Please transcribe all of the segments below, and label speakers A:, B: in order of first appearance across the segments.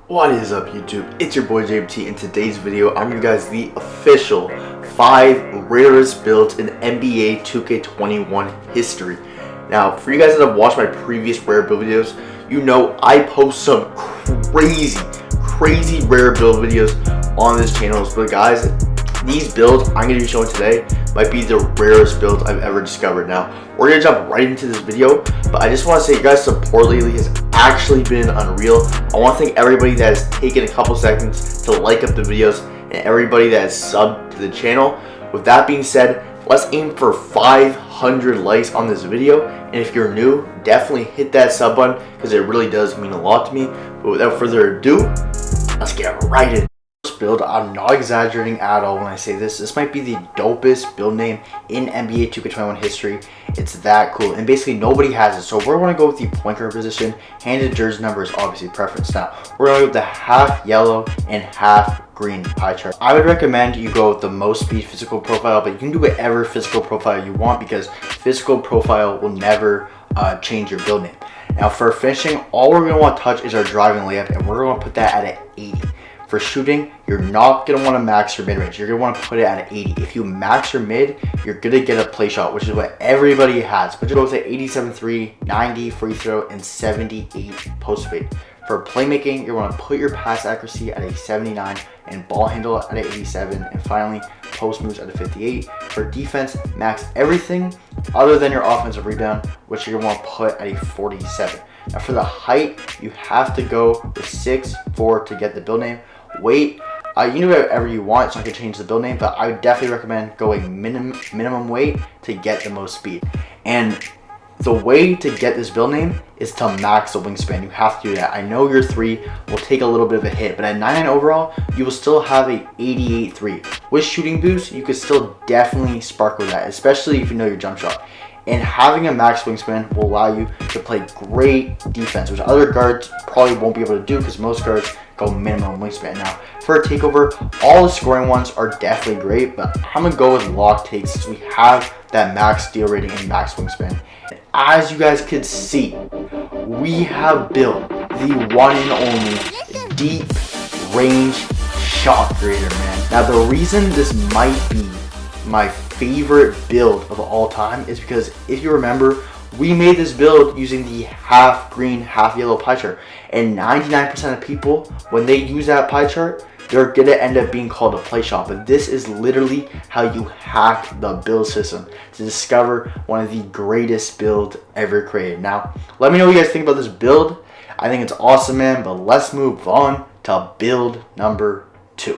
A: What is up, YouTube? It's your boy JBT. In today's video, I'm giving you guys the official 5 rarest builds in NBA 2K21 history. Now, for you guys that have watched my previous rare build videos, you know I post some crazy rare build videos on this channel. But guys, these builds I'm going to be showing today might be the rarest builds I've ever discovered. Now, we're going to jump right into this video, but I just want to say you guys' support lately has actually been unreal. I want to thank everybody that has taken a couple seconds to like up the videos and everybody that has subbed to the channel. With that being said, let's aim for 500 likes on this video, and if you're new, definitely hit that sub button because it really does mean a lot to me. But without further ado, let's get right in. Build, I'm not exaggerating at all when I say this might be the dopest build name in NBA 2K21 history. It's that cool, and basically nobody has it. So we're going to go with the point guard position. Handed jersey number is obviously preference. Now we're going to go with the half yellow and half green pie chart. I would recommend you go with the most speed physical profile, but you can do whatever physical profile you want because physical profile will never change your build name. Now for finishing, all we're going to want to touch is our driving layup, and we're going to put that at an 80. For shooting, you're not going to want to max your mid-range. You're going to want to put it at an 80. If you max your mid, you're going to get a play shot, which is what everybody has. But you go with an 87-3, 90 free throw, and 78 post fade. For playmaking, you want to put your pass accuracy at a 79 and ball handle at an 87. And finally, post moves at a 58. For defense, max everything other than your offensive rebound, which you're going to want to put at a 47. Now for the height, you have to go with 6'4" to get the build name. Weight, you can do whatever you want, so I can change the build name, but I would definitely recommend going minimum weight to get the most speed. And the way to get this build name is to max the wingspan. You have to do that. I know your 3 will take a little bit of a hit, but at 99 overall, you will still have a 88 3. With shooting boost, you could still definitely sparkle that, especially if you know your jump shot. And having a max wingspan will allow you to play great defense, which other guards probably won't be able to do because most guards go minimum wingspan. Now, for a takeover, all the scoring ones are definitely great, but I'm going to go with lock takes since we have that max steal rating and max wingspan. As you guys could see, we have built the one and only deep range shot creator, man. Now, the reason this might be my favorite build of all time is because if you remember, we made this build using the half green, half yellow pie chart, and 99% of people, when they use that pie chart, they're gonna end up being called a play shot. But this is literally how you hack the build system to discover one of the greatest builds ever created. Now, let me know what you guys think about this build. I think it's awesome, man, but let's move on to build number 2.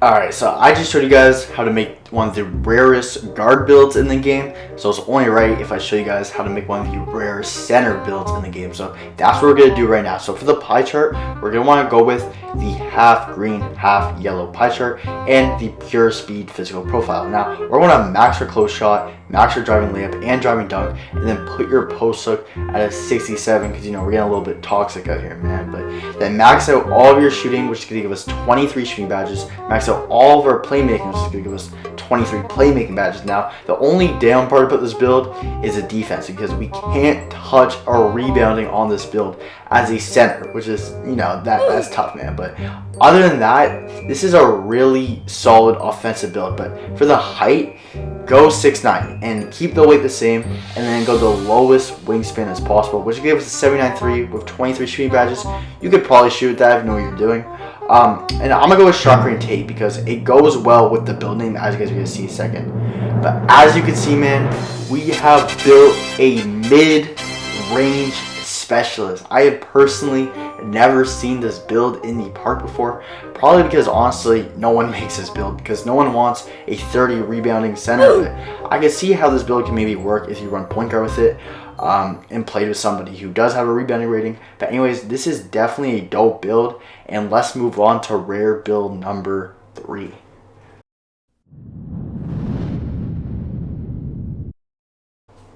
A: Alright, so I just showed you guys how to make one of the rarest guard builds in the game. So it's only right if I show you guys how to make one of the rarest center builds in the game. So that's what we're going to do right now. So for the pie chart, we're going to want to go with the half green, half yellow pie chart and the pure speed physical profile. Now, we're going to max your close shot, max your driving layup and driving dunk, and then put your post hook at a 67 because, you know, we're getting a little bit toxic out here, man. But then max out all of your shooting, which is going to give us 23 shooting badges. Max out all of our playmaking, which is going to give us 23 playmaking badges. Now, the only down part about this build is the defense because we can't touch our rebounding on this build as a center, which is, you know, that's tough, man. But other than that, this is a really solid offensive build. But for the height, go 6'9" and keep the weight the same, and then go the lowest wingspan as possible, which gives us a 79-3 with 23 shooting badges. You could probably shoot that if you know what you're doing. And I'm gonna go with shot cream tape because it goes well with the build name, as you guys are gonna see in a second. But as you can see, man, we have built a mid-range specialist. I have personally never seen this build in the park before, probably because honestly no one makes this build because no one wants a 30 rebounding center. But I can see how this build can maybe work if you run point guard with it and played with somebody who does have a rebounding rating. But anyways, this is definitely a dope build, and let's move on to rare build number 3.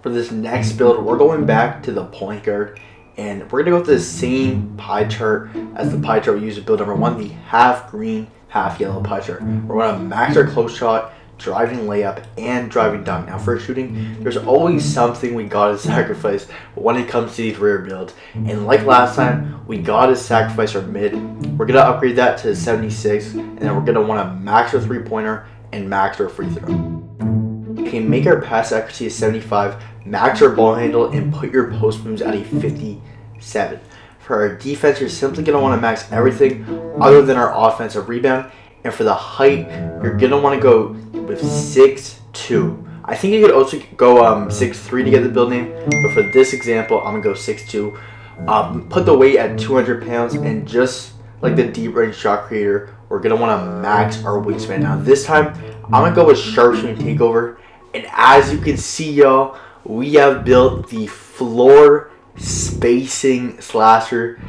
A: For this next build, we're going back to the point guard, and we're going to go with the same pie chart as the pie chart we used to build number 1, the half green, half yellow pie chart. We're going to max our close shot, driving layup, and driving dunk. Now for shooting, there's always something we gotta sacrifice when it comes to these rare builds. And like last time, we gotta sacrifice our mid. We're gonna upgrade that to 76, and then we're gonna wanna max our 3-pointer and max our free throw. Okay, make our pass accuracy a 75, max our ball handle, and put your post moves at a 57. For our defense, you're simply going to want to max everything other than our offensive rebound. And for the height, you're going to want to go with 6'2". I think you could also go 6'3" to get the build name, but for this example, I'm going to go 6'2". Put the weight at 200 pounds, and just like the deep range shot creator, we're going to want to max our wingspan. Now this time, I'm going to go with sharpshooting takeover. And as you can see, y'all, we have built the floor spacing slasher.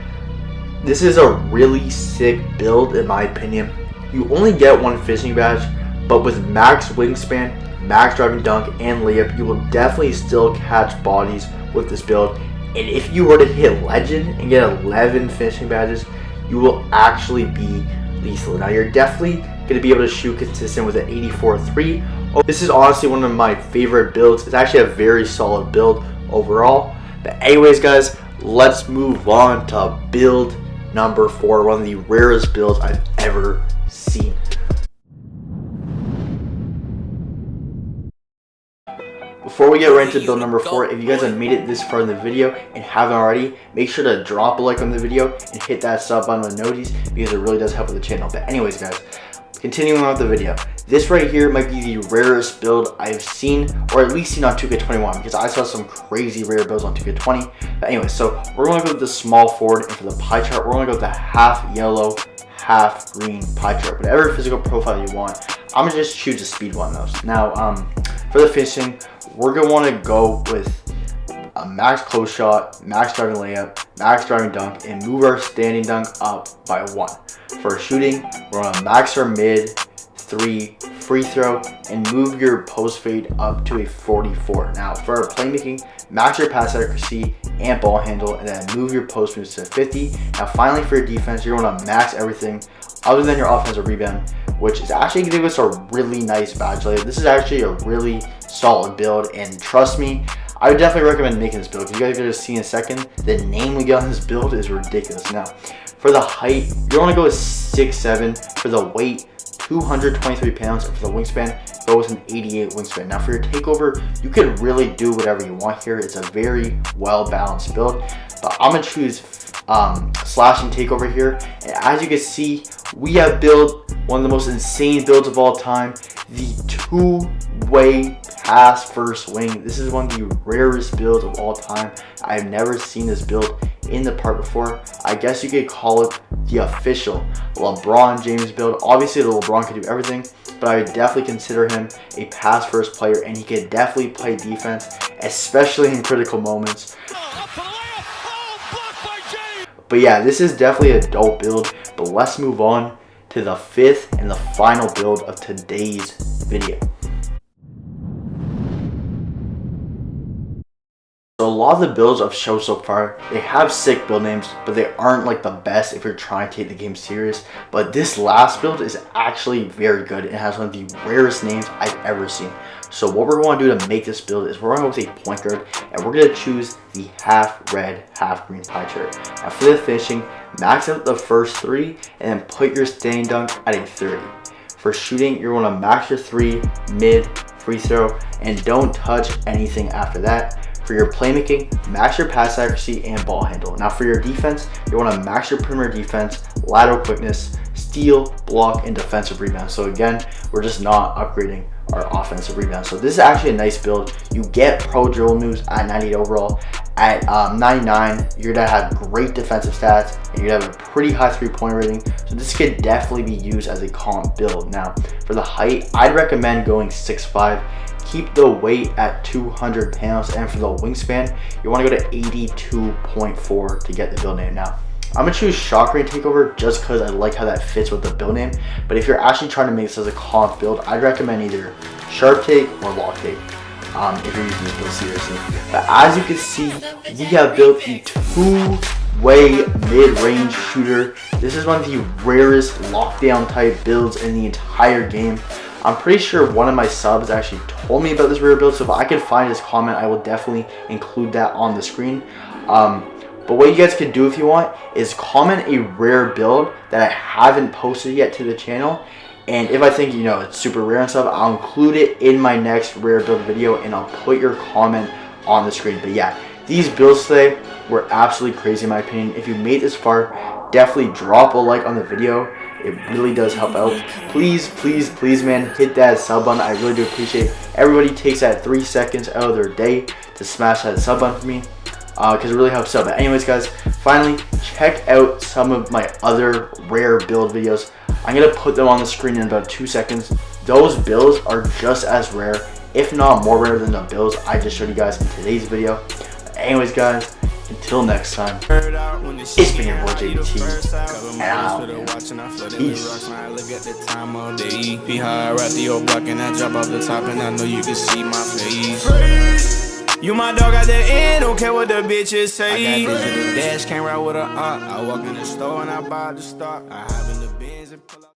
A: This is a really sick build in my opinion. You only get one finishing badge, but with max wingspan, max driving dunk, and layup, you will definitely still catch bodies with this build. And if you were to hit legend and get 11 finishing badges, you will actually be lethal. Now you're definitely going to be able to shoot consistent with an 84-3. This is honestly one of my favorite builds. It's actually a very solid build overall. But anyways, guys, let's move on to build number 4, one of the rarest builds I've ever seen. Before we get right into build number 4, if you guys have made it this far in the video and haven't already, make sure to drop a like on the video and hit that sub button with noties, because it really does help with the channel. But anyways, guys, continuing on with the video, this right here might be the rarest build I've seen, or at least seen on 2K21, because I saw some crazy rare builds on 2K20. But anyway, so we're going to go with the small forward, and for the pie chart, we're going to go with the half yellow, half green pie chart. Whatever physical profile you want, I'm going to just choose a speed one of those. Now, for the finishing, we're going to want to go with a max close shot, max driving layup, max driving dunk, and move our standing dunk up by 1. For shooting, we're going to max our mid, 3, free throw, and move your post fade up to a 44. Now for our playmaking, max your pass accuracy and ball handle, and then move your post moves to 50. Now finally for your defense, you're going to max everything other than your offensive rebound, which is actually going to give us a really nice badge layer. This is actually a really solid build, and trust me, I would definitely recommend making this build. You guys are going to see in a second, the name we got on this build is ridiculous. Now for the height, you want to go with 6'7". For the weight, 223 pounds, and for the wingspan, go with an 88 wingspan. Now for your takeover, you can really do whatever you want here. It's a very well balanced build, but I'm gonna choose slashing takeover here. And as you can see, we have built one of the most insane builds of all time, the 2-way pass first swing. This is one of the rarest builds of all time. I've never seen this build in the part before. I guess you could call it the official LeBron James build. Obviously the LeBron could do everything, but I would definitely consider him a pass first player, and he could definitely play defense, especially in critical moments. But yeah, this is definitely a dope build. But let's move on to the 5th and the final build of today's video. So a lot of the builds I've shown so far, they have sick build names, but they aren't like the best if you're trying to take the game serious. But this last build is actually very good. It has one of the rarest names I've ever seen. So what we're going to do to make this build is we're going to go with a point guard, and we're going to choose the half red, half green pie chart. Now for the finishing, max out the first 3 and then put your standing dunk at a 30. For shooting, you're going to max your 3, mid, free throw, and don't touch anything after that. For your playmaking, max your pass accuracy and ball handle. Now for your defense, you want to max your perimeter defense, lateral quickness, steal, block, and defensive rebound. So again, we're just not upgrading our offensive rebound. So this is actually a nice build. You get pro dribble moves at 98 overall. At 99, you're gonna have great defensive stats, and you're gonna have a pretty high 3-point rating. So this could definitely be used as a comp build. Now for the height, I'd recommend going 6'5". Keep the weight at 200 pounds, and for the wingspan, you want to go to 82.4 to get the build name. Now I'm gonna choose shot creating takeover just because I like how that fits with the build name. But if you're actually trying to make this as a comp build, I'd recommend either sharp take or lock take if you're using this build seriously. But as you can see, we have built the 2-way mid-range shooter. This is one of the rarest lockdown type builds in the entire game. I'm pretty sure one of my subs actually told me about this rare build, so if I could find his comment, I will definitely include that on the screen. But what you guys can do if you want is comment a rare build that I haven't posted yet to the channel. And if I think, you know, it's super rare and stuff, I'll include it in my next rare build video and I'll put your comment on the screen. But yeah, these builds today were absolutely crazy in my opinion. If you made this far, definitely drop a like on the video. It really does help out. Please, please, please, man, hit that sub button. I really do appreciate it. Everybody takes that 3 seconds out of their day to smash that sub button for me. Because it really helps out. But anyways, guys, finally, check out some of my other rare build videos. I'm going to put them on the screen in about 2 seconds. Those builds are just as rare, if not more rare than the builds I just showed you guys in today's video. But anyways, guys, until next time, it's been your boy JBT, and I'm out. Peace.
B: Look at the time of day. Be high right to your block and I drop off the top and I know you can see my face. You my dog at the end, don't care what the bitches say. I got digital dash, can't ride with a I walk in the store and I buy the stock. I hop in the Benz and pull up.